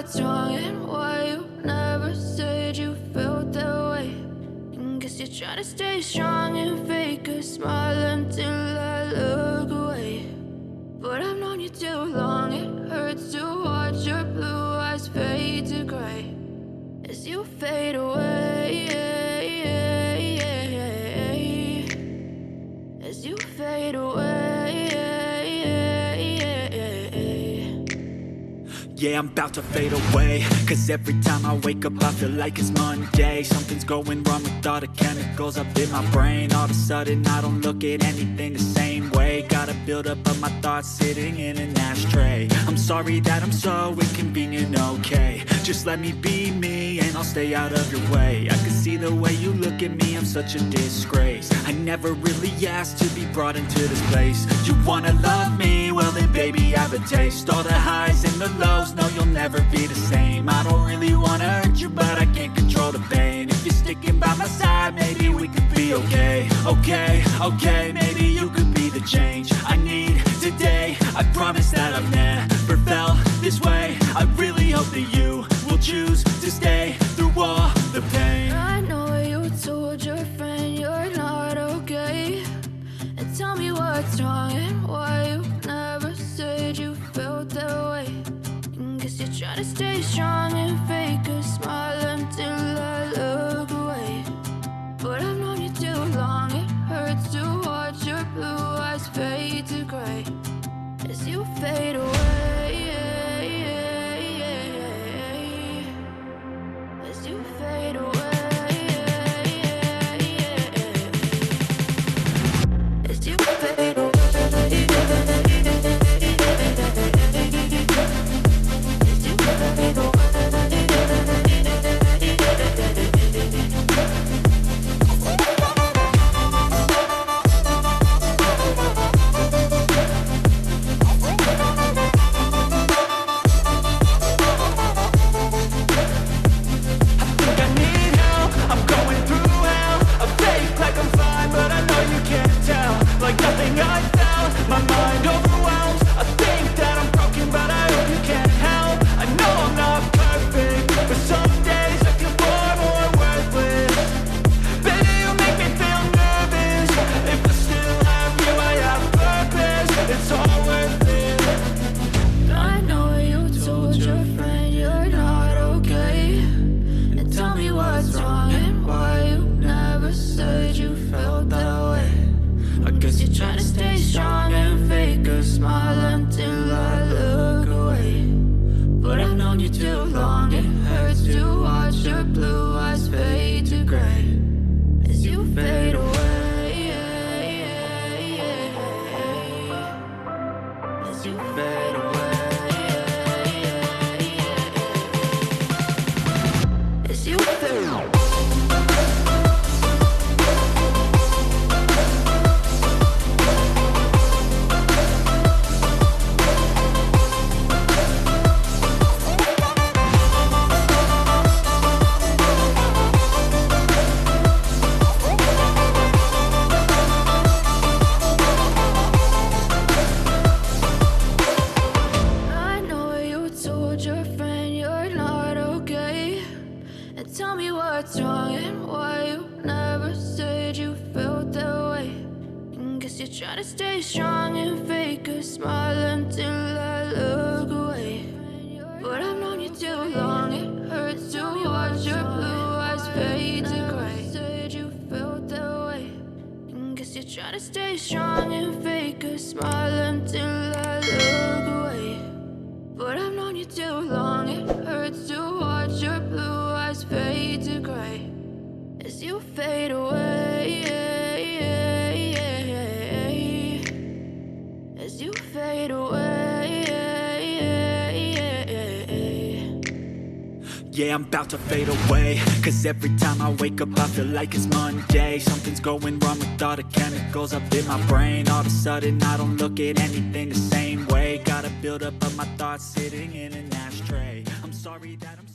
what's wrong and why you never said you felt that way. Guess you're trying to stay strong and fake a smile until I look away. But I've known you too long, it hurts to watch your blue eyes fade to gray as you fade away, as you fade away. Yeah, I'm about to fade away, cause every time I wake up I feel like it's Monday. Something's going wrong with all the chemicals up in my brain. All of a sudden I don't look at anything the same way. Got a buildup of my thoughts sitting in an ashtray. I'm sorry that I'm so inconvenient, okay. Just let me be me and I'll stay out of your way. I can see the way you look at me, I'm such a disgrace. I never really asked to be brought into this place. You wanna love me? Well then baby I have a taste. All the highs and the lows, no you'll never be the same. I don't really wanna hurt you but I can't control the pain. If you're sticking by my side maybe we could be okay. Okay, maybe you could be the change I need today. I promise that I've never felt this way. I really hope that you will choose to stay through all the pain. I know you told your friend you're not okay, and tell me what's wrong and why you never said you felt that way. Guess you're trying to stay strong and fake a smile until I look away. But I've known you too long, it hurts to watch your blue eyes fade to gray as you fade away, as you fade away, as you fade away. Trying to stay strong and fake a smile until I look away. But I've known you too long, it hurts to watch your blue eyes fade to gray. Said you felt that way. Guess you're trying to stay strong and fake a smile until I look away. But I've known you too long, it hurts to watch your blue eyes fade to gray as you fade away, as you fade away. Yeah, I'm about to fade away, cause every time I wake up I feel like it's Monday. Something's going wrong with all the chemicals up in my brain. All of a sudden I don't look at anything the same way. Got a buildup of my thoughts sitting in an ashtray. I'm sorry that I'm